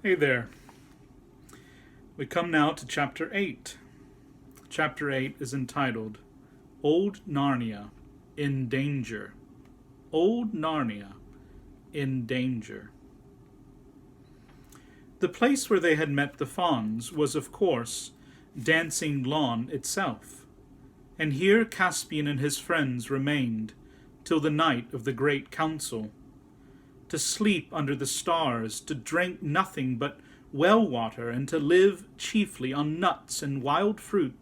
Hey there. We come now to Chapter 8. Chapter 8 is entitled Old Narnia in Danger. Old Narnia in Danger. The place where they had met the fauns was, of course, Dancing Lawn itself, and here Caspian and his friends remained till the night of the great council, to sleep under the stars, to drink nothing but well water, and to live chiefly on nuts and wild fruit,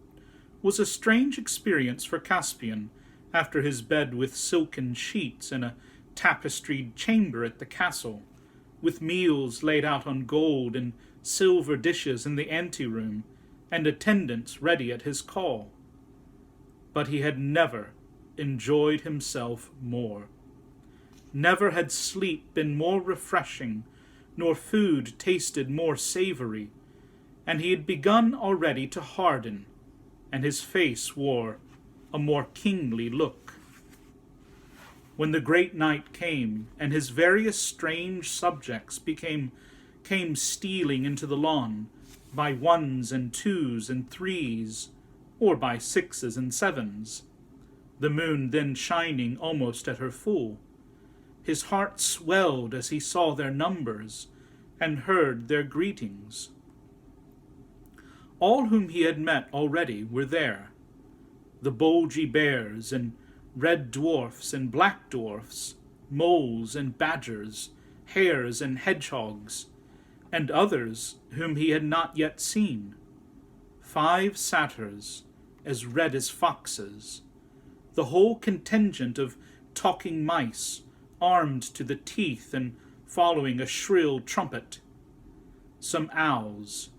was a strange experience for Caspian after his bed with silken sheets in a tapestried chamber at the castle, with meals laid out on gold and silver dishes in the anteroom, and attendants ready at his call. But he had never enjoyed himself more. Never had sleep been more refreshing, nor food tasted more savory, and he had begun already to harden, and his face wore a more kingly look. When the great night came, and his various strange subjects came stealing into the lawn, by ones and twos and threes, or by sixes and sevens, the moon then shining almost at her full, his heart swelled as he saw their numbers and heard their greetings. All whom he had met already were there, the bulgy bears and red dwarfs and black dwarfs, moles and badgers, hares and hedgehogs, and others whom he had not yet seen, 5 satyrs as red as foxes, the whole contingent of talking mice, armed to the teeth and following a shrill trumpet, some owls,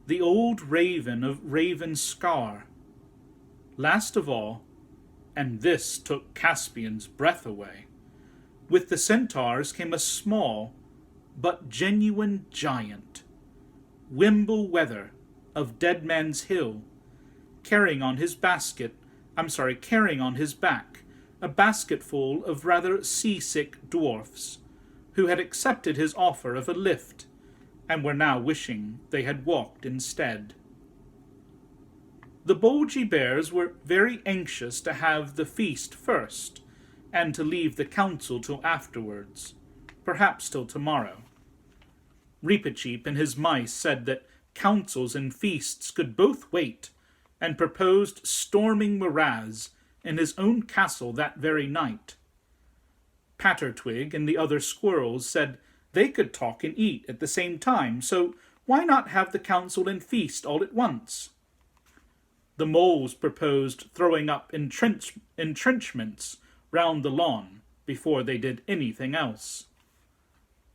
the old raven of Raven Scar. Last of all, and this took Caspian's breath away, with the centaurs came a small but genuine giant, Wimble Weather of Dead Man's Hill, carrying on his back a basketful of rather seasick dwarfs, who had accepted his offer of a lift, and were now wishing they had walked instead. The bulgy bears were very anxious to have the feast first, and to leave the council till afterwards, perhaps till tomorrow. Reepicheep and his mice said that councils and feasts could both wait, and proposed storming Miraz in his own castle that very night. Pattertwig and the other squirrels said they could talk and eat at the same time, so why not have the council and feast all at once? The moles proposed throwing up entrenchments round the lawn before they did anything else.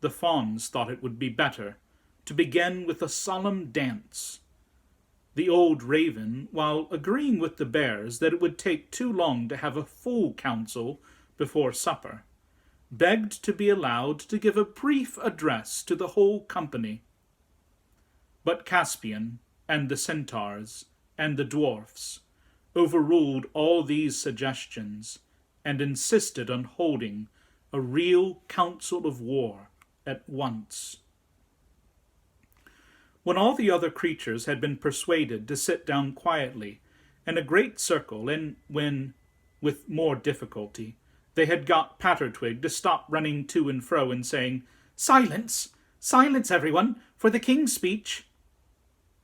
The fauns thought it would be better to begin with a solemn dance. The old raven, while agreeing with the bears that it would take too long to have a full council before supper, begged to be allowed to give a brief address to the whole company. But Caspian and the centaurs and the dwarfs overruled all these suggestions and insisted on holding a real council of war at once. When all the other creatures had been persuaded to sit down quietly in a great circle, and when, with more difficulty, they had got Pattertwig to stop running to and fro and saying, "Silence! Silence, everyone, for the king's speech!"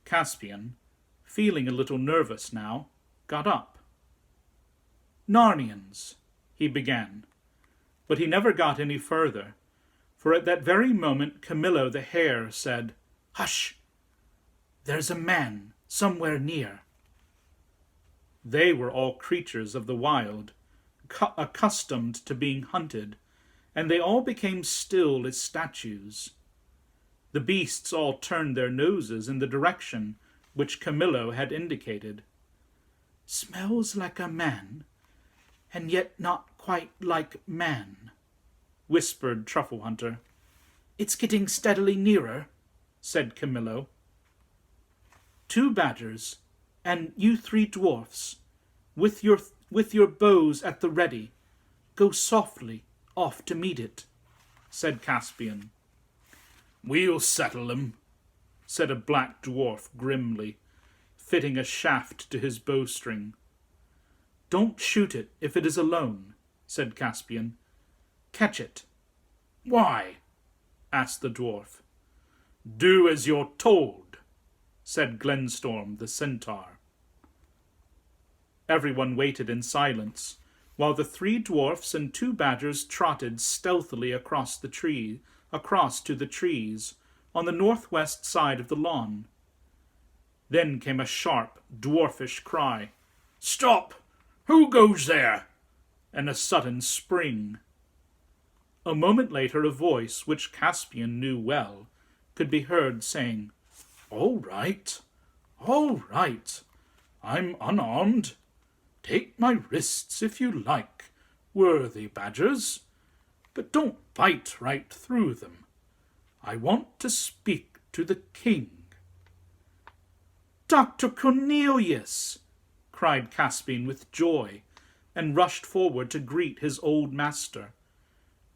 Caspian, feeling a little nervous now, got up. "Narnians," he began, but he never got any further, for at that very moment Camillo the hare said, "Hush! There's a man somewhere near." They were all creatures of the wild, accustomed to being hunted, and they all became still as statues. The beasts all turned their noses in the direction which Camillo had indicated. "Smells like a man, and yet not quite like man," whispered Truffle Hunter. "It's getting steadily nearer," said Camillo. "2 badgers, and you 3 dwarfs, with your bows at the ready, go softly off to meet it," said Caspian. We'll settle him, said a black dwarf grimly, fitting a shaft to his bowstring. Don't shoot it if it is alone, said Caspian. Catch it. Why? asked the dwarf. Do as you're told, said Glenstorm the centaur. Everyone waited in silence, while the 3 dwarfs and 2 badgers trotted stealthily across to the trees, on the northwest side of the lawn. Then came a sharp, dwarfish cry. Stop! Who goes there? And a sudden spring. A moment later a voice, which Caspian knew well, could be heard saying, all right, I'm unarmed. Take my wrists if you like, worthy badgers, but don't bite right through them. I want to speak to the king. Dr. Cornelius, cried Caspian with joy, and rushed forward to greet his old master.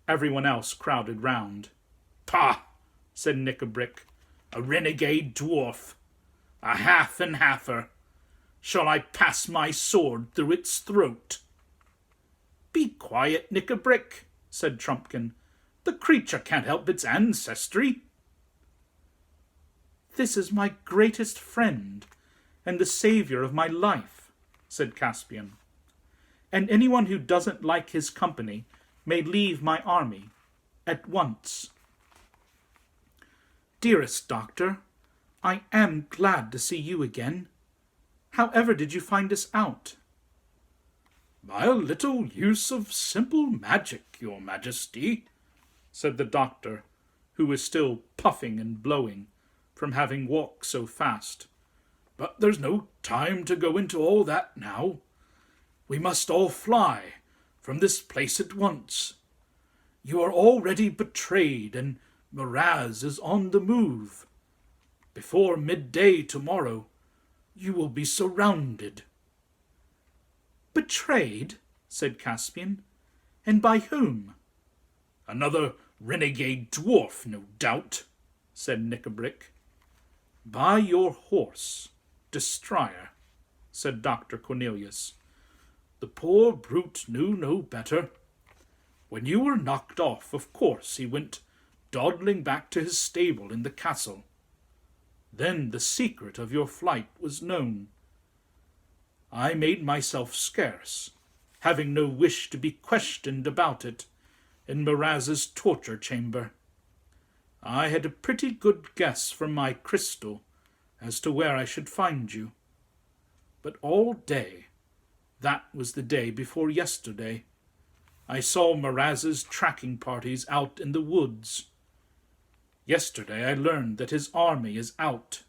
Everyone else crowded round. Pah, said Nickabrick, a renegade dwarf, a half and halfer. Shall I pass my sword through its throat? Be quiet, Nickabrick, said Trumpkin. The creature can't help its ancestry. This is my greatest friend, and the saviour of my life, said Caspian. And anyone who doesn't like his company may leave my army at once. Dearest doctor, I am glad to see you again. However did you find us out? By a little use of simple magic, your majesty, said the doctor, who was still puffing and blowing from having walked so fast. But there's no time to go into all that now. We must all fly from this place at once. You are already betrayed, and Miraz is on the move. Before midday tomorrow, you will be surrounded. Betrayed, said Caspian, and by whom? Another renegade dwarf, no doubt, said Nickabrick. By your horse, Destrier, said Dr. Cornelius. The poor brute knew no better. When you were knocked off, of course he went dawdling back to his stable in the castle. Then the secret of your flight was known. I made myself scarce, having no wish to be questioned about it, in Miraz's torture chamber. I had a pretty good guess from my crystal as to where I should find you. But all day, that was the day before yesterday, I saw Miraz's tracking parties out in the woods. Yesterday I learned that his army is out.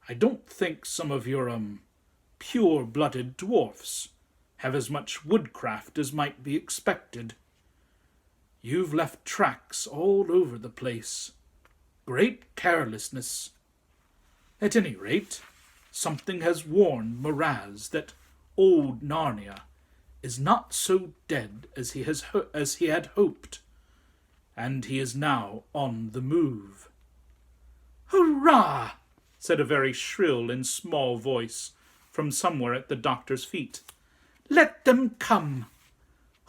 I don't think some of your, pure-blooded dwarfs have as much woodcraft as might be expected. You've left tracks all over the place. Great carelessness. At any rate, something has warned Miraz that old Narnia is not so dead as he had hoped, and he is now on the move. Hurrah! said a very shrill and small voice from somewhere at the doctor's feet. Let them come.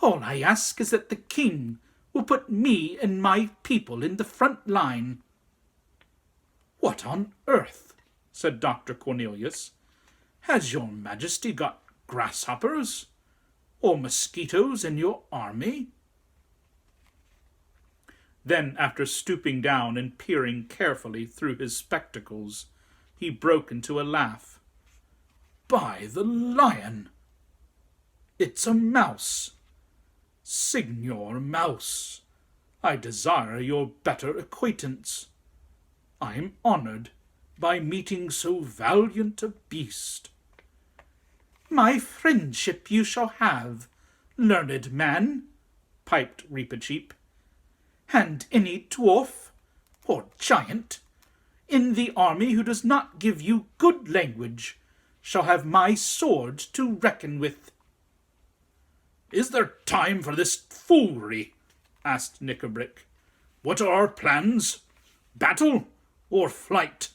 All I ask is that the king will put me and my people in the front line. What on earth, said Dr. Cornelius, has your majesty got grasshoppers or mosquitoes in your army? Then, after stooping down and peering carefully through his spectacles, he broke into a laugh. By the lion! It's a mouse. Signor Mouse, I desire your better acquaintance. I am honoured by meeting so valiant a beast. My friendship you shall have, learned man, piped Reepicheep, and any dwarf or giant in the army who does not give you good language shall have my sword to reckon with. Is there time for this foolery? asked Nickabrick. What are our plans? Battle or flight?"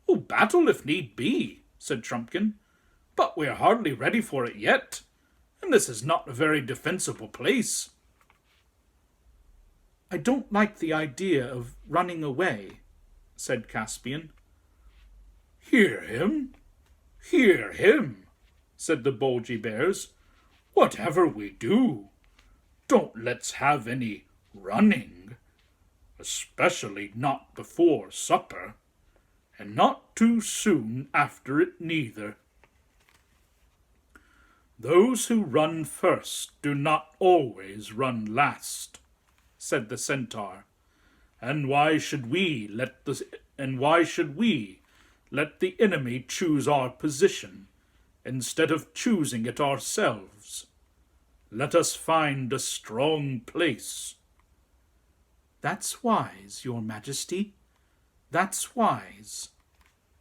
"Oh, battle if need be," said Trumpkin, "but we are hardly ready for it yet, and this is not a very defensible place." "I don't like the idea of running away," said Caspian. "Hear him, hear him," said the Bolgy Bears. "Whatever we do, don't let's have any running, especially not before supper, and not too soon after it neither. Those who run first do not always run last," said the Centaur. And why should we let the enemy choose our position instead of choosing it ourselves? Let us find a strong place." "That's wise, your Majesty, that's wise,"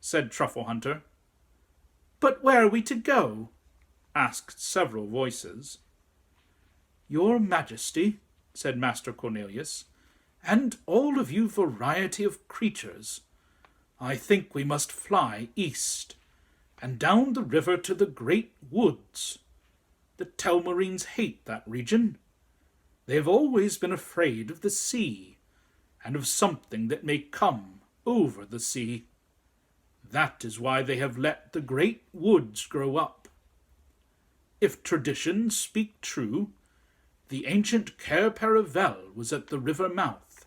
said Truffle Hunter. "But where are we to go?" asked several voices. "Your Majesty," said Master Cornelius, "and all of you variety of creatures, I think we must fly east, and down the river to the great woods. The Telmarines hate that region. They have always been afraid of the sea, and of something that may come over the sea. That is why they have let the great woods grow up. If traditions speak true, the ancient Cair Paravel was at the river mouth.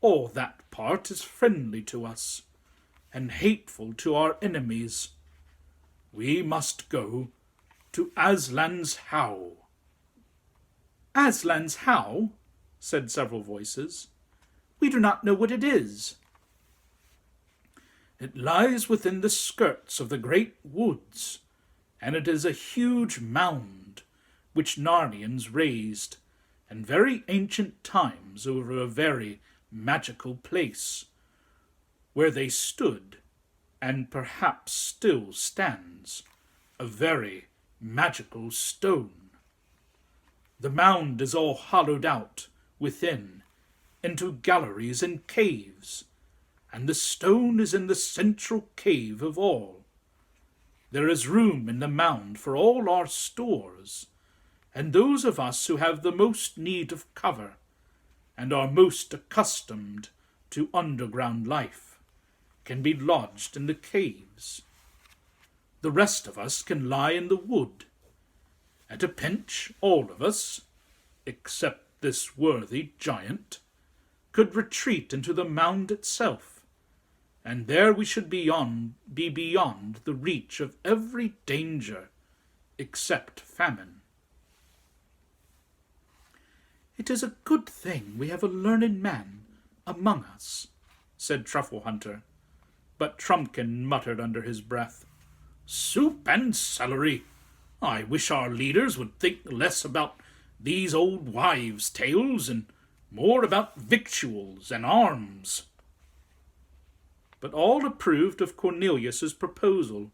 All that part is friendly to us, and hateful to our enemies. We must go to Aslan's How." "Aslan's How?" said several voices. "We do not know what it is." "It lies within the skirts of the great woods, and it is a huge mound which Narnians raised in very ancient times over a very magical place, where they stood, and perhaps still stands, a very magical stone. The mound is all hollowed out within into galleries and caves, and the stone is in the central cave of all. There is room in the mound for all our stores, and those of us who have the most need of cover, and are most accustomed to underground life, can be lodged in the caves. The rest of us can lie in the wood. At a pinch, all of us, except this worthy giant, could retreat into the mound itself, and there we should be beyond the reach of every danger, except famine." "It is a good thing we have a learned man among us," said Truffle Hunter, but Trumpkin muttered under his breath, "Soup and celery! I wish our leaders would think less about these old wives' tales and more about victuals and arms." But all approved of Cornelius's proposal,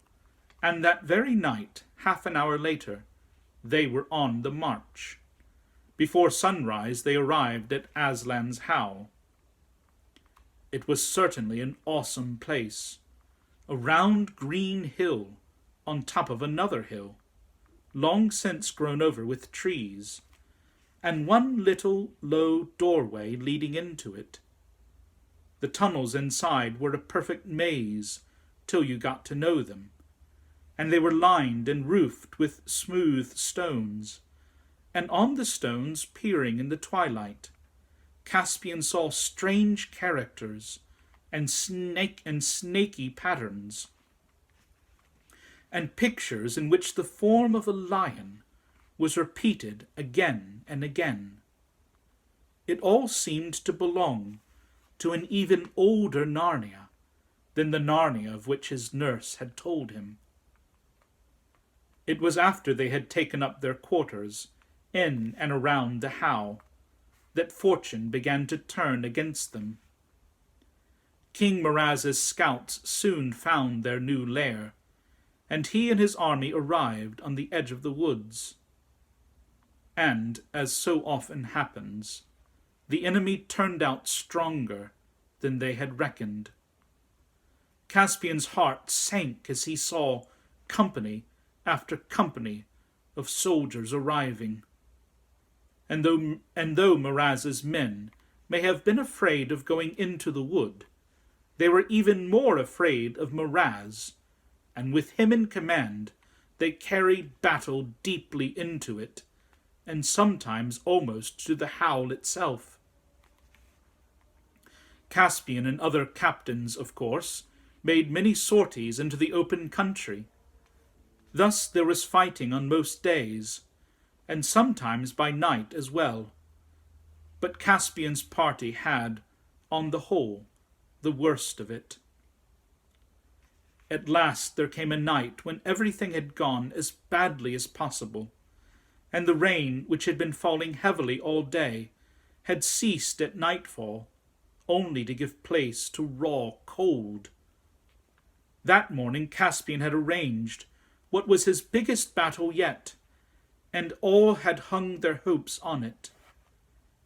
and that very night, half an hour later, they were on the march. Before sunrise they arrived at Aslan's How. It was certainly an awesome place, a round green hill on top of another hill, long since grown over with trees, and one little low doorway leading into it. The tunnels inside were a perfect maze till you got to know them, and they were lined and roofed with smooth stones, and on the stones, peering in the twilight, Caspian saw strange characters and snaky patterns, and pictures in which the form of a lion was repeated again and again. It all seemed to belong to an even older Narnia than the Narnia of which his nurse had told him. It was after they had taken up their quarters in and around the How that fortune began to turn against them. King Miraz's scouts soon found their new lair, and he and his army arrived on the edge of the woods. And, as so often happens, the enemy turned out stronger than they had reckoned. Caspian's heart sank as he saw company after company of soldiers arriving. And though Muraz's men may have been afraid of going into the wood, they were even more afraid of Muraz, and with him in command, they carried battle deeply into it, and sometimes almost to the howl itself. Caspian and other captains, of course, made many sorties into the open country. Thus there was fighting on most days, and sometimes by night as well. But Caspian's party had, on the whole, the worst of it. At last there came a night when everything had gone as badly as possible, and the rain, which had been falling heavily all day, had ceased at nightfall, only to give place to raw cold. That morning Caspian had arranged what was his biggest battle yet, and all had hung their hopes on it.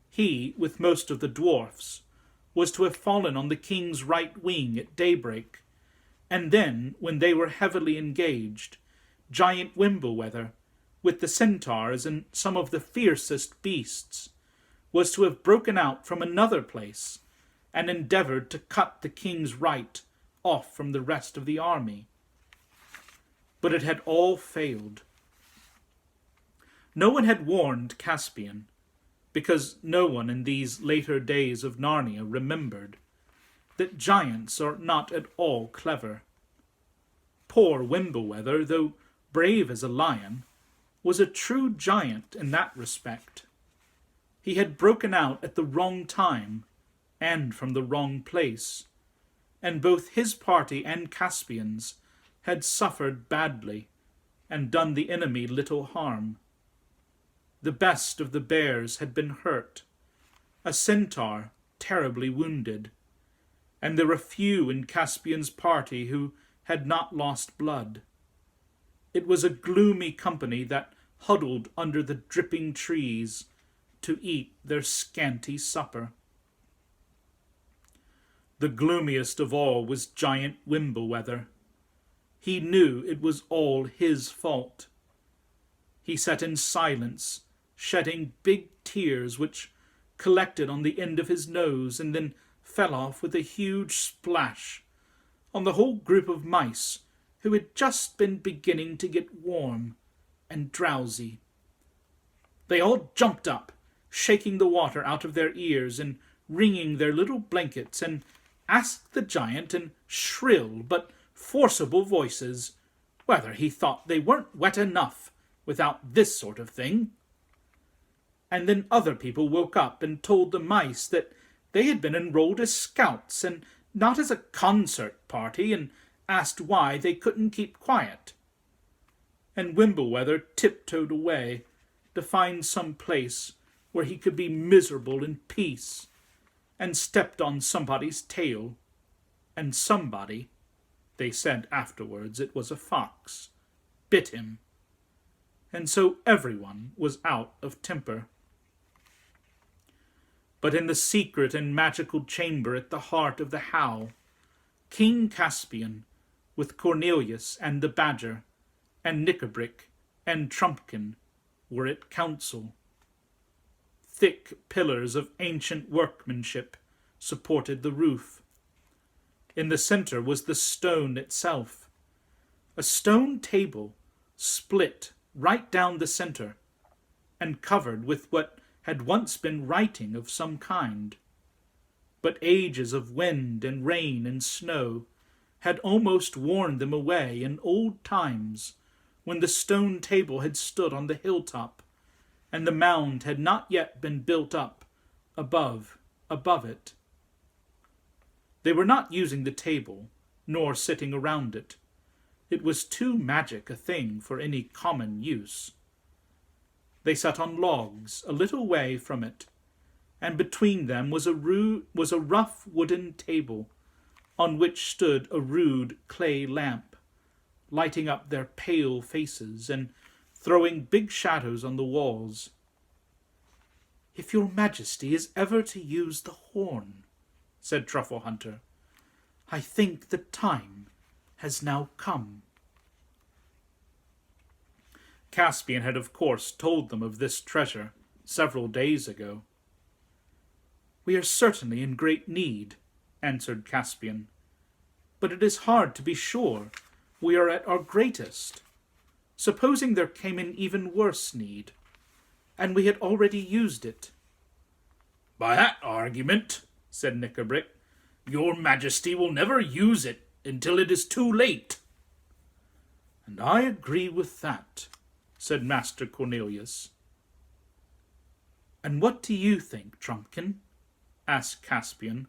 He, with most of the dwarfs, was to have fallen on the king's right wing at daybreak, and then, when they were heavily engaged, giant Wimblewether, with the centaurs and some of the fiercest beasts, was to have broken out from another place and endeavoured to cut the king's right off from the rest of the army. But it had all failed. No one had warned Caspian, because no one in these later days of Narnia remembered that giants are not at all clever. Poor Wimblewether, though brave as a lion, was a true giant in that respect. He had broken out at the wrong time and from the wrong place, and both his party and Caspian's had suffered badly and done the enemy little harm. The best of the bears had been hurt, a centaur terribly wounded, and there were few in Caspian's party who had not lost blood. It was a gloomy company that huddled under the dripping trees to eat their scanty supper. The gloomiest of all was giant Wimblewether. He knew it was all his fault. He sat in silence, shedding big tears which collected on the end of his nose and then fell off with a huge splash on the whole group of mice who had just been beginning to get warm and drowsy. They all jumped up, shaking the water out of their ears and wringing their little blankets, and asked the giant in shrill but forcible voices whether he thought they weren't wet enough without this sort of thing. And then other people woke up and told the mice that they had been enrolled as scouts and not as a concert party, and asked why they couldn't keep quiet. And Wimblewether tiptoed away to find some place where he could be miserable in peace, and stepped on somebody's tail, and somebody, they said afterwards it was a fox, bit him, and so everyone was out of temper. But in the secret and magical chamber at the heart of the howl, King Caspian, with Cornelius and the Badger, and Nikabrik and Trumpkin, were at council. Thick pillars of ancient workmanship supported the roof. In the centre was the stone itself, a stone table split right down the centre, and covered with what had once been writing of some kind. But ages of wind and rain and snow had almost worn them away in old times, when the stone table had stood on the hilltop, and the mound had not yet been built up above it. They were not using the table, nor sitting around it. It was too magic a thing for any common use. They sat on logs a little way from it, and between them was a rough wooden table, on which stood a rude clay lamp, lighting up their pale faces and throwing big shadows on the walls. "If your Majesty is ever to use the horn," said Truffle Hunter, "I think the time has now come." Caspian had of course told them of this treasure several days ago. "We are certainly in great need," answered Caspian, "but it is hard to be sure we are at our greatest. Supposing there came an even worse need, and we had already used it." "By that argument," said Nickabrick, "your Majesty will never use it until it is too late." "And I agree with that," said Master Cornelius. "And what do you think, Trumpkin?" asked Caspian.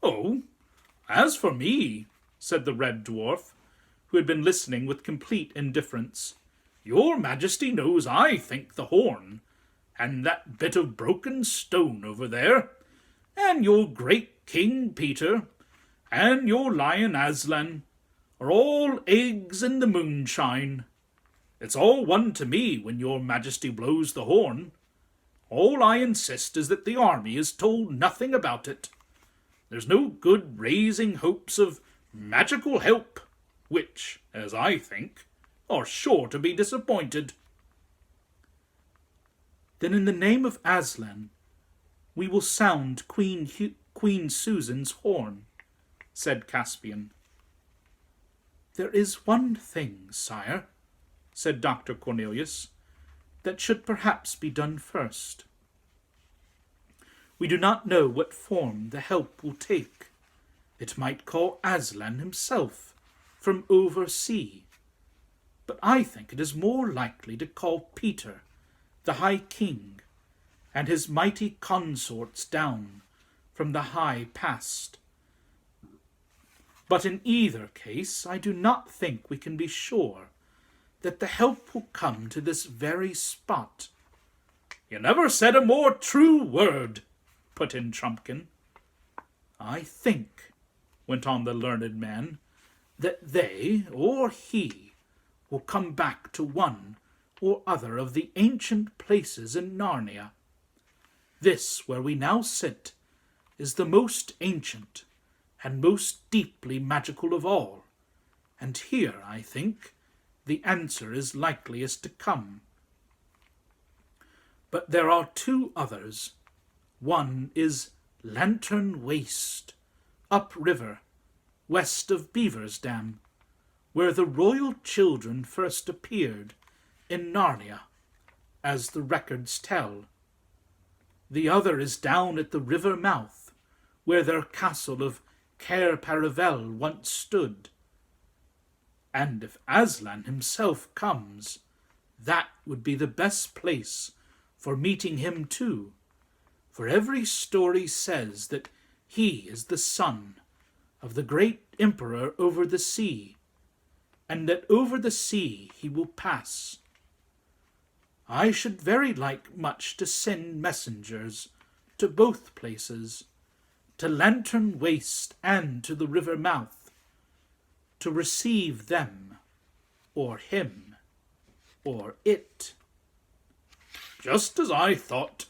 "Oh, as for me," said the Red Dwarf, who had been listening with complete indifference, "your Majesty knows I think the horn, and that bit of broken stone over there, and your great King Peter, and your lion Aslan, are all eggs in the moonshine. It's all one to me when your Majesty blows the horn. All I insist is that the army is told nothing about it. There's no good raising hopes of magical help, which, as I think, are sure to be disappointed." "Then in the name of Aslan, we will sound Queen Susan's horn," said Caspian. "There is one thing, sire," said Dr. Cornelius, "that should perhaps be done first. We do not know what form the help will take. It might call Aslan himself from over sea, but I think it is more likely to call Peter, the High King, and his mighty consorts down from the high past. But in either case, I do not think we can be sure that the help will come to this very spot." "You never said a more true word," put in Trumpkin. "I think," went on the learned man, "that they, or he, will come back to one or other of the ancient places in Narnia. This, where we now sit, is the most ancient and most deeply magical of all, and here, I think, the answer is likeliest to come. But there are two others. One is Lantern Waste, upriver, west of Beaver's Dam, where the royal children first appeared in Narnia, as the records tell. The other is down at the river mouth, where their castle of Cair Paravel once stood. And if Aslan himself comes, that would be the best place for meeting him too, for every story says that he is the son of the great emperor over the sea, and that over the sea he will pass. I should very like much to send messengers to both places, to Lantern Waste and to the river mouth, to receive them, or him, or it." "Just as I thought,"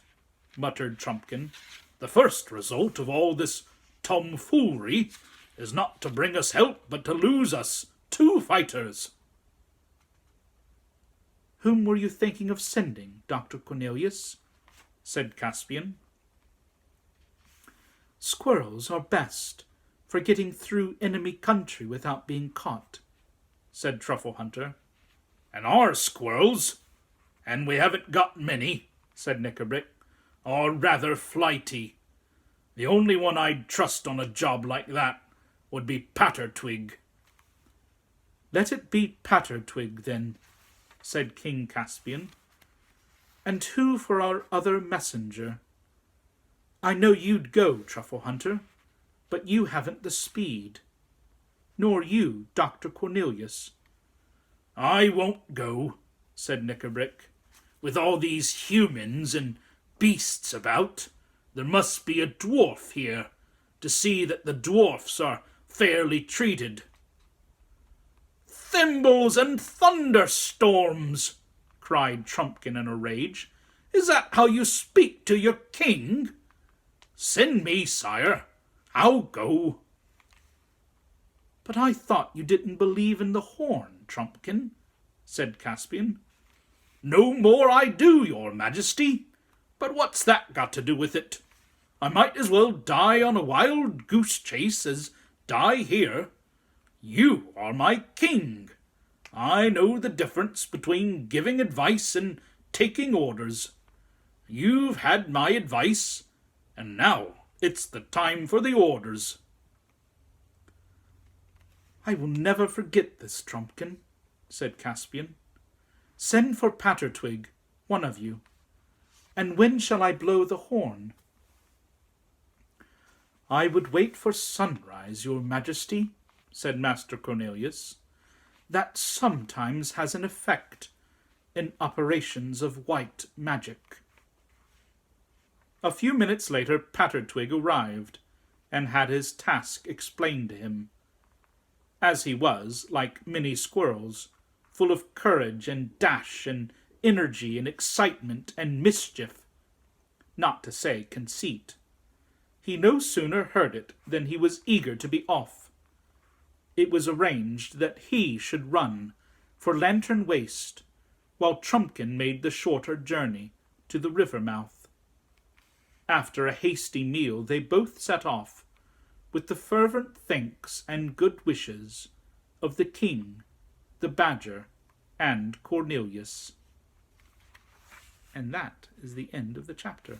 muttered Trumpkin. "The first result of all this tomfoolery is not to bring us help, but to lose us 2 fighters." "Whom were you thinking of sending, Dr. Cornelius?" said Caspian. "Squirrels are best for getting through enemy country without being caught," said Truffle Hunter. "And our squirrels, and we haven't got many," said Nickabrick, "are rather flighty. The only one I'd trust on a job like that would be Pattertwig." "Let it be Pattertwig, then," said King Caspian. "And who for our other messenger? I know you'd go, Truffle Hunter, but you haven't the speed. Nor you, Dr. Cornelius." "I won't go," said Nickabrick. "With all these humans and beasts about, there must be a dwarf here to see that the dwarfs are fairly treated." "Thimbles and thunderstorms!" cried Trumpkin in a rage. Is that how you speak to your king? Send me, sire. I'll go. But I thought you didn't believe in the horn, Trumpkin, said Caspian. No more I do, your majesty. But what's that got to do with it? I might as well die on a wild goose chase as die here. You are my king. I know the difference between giving advice and taking orders. You've had my advice, and now it's the time for the orders. I will never forget this, Trumpkin, said Caspian. Send for Pattertwig, one of you. And when shall I blow the horn? I would wait for sunrise, your majesty, said Master Cornelius. That sometimes has an effect in operations of white magic. A few minutes later Pattertwig arrived, and had his task explained to him. As he was, like many squirrels, full of courage and dash and energy and excitement and mischief, not to say conceit, he no sooner heard it than he was eager to be off. It was arranged that he should run for Lantern Waste, while Trumpkin made the shorter journey to the river mouth. After a hasty meal they both set off, with the fervent thanks and good wishes of the king, the badger, and Cornelius. And that is the end of the chapter.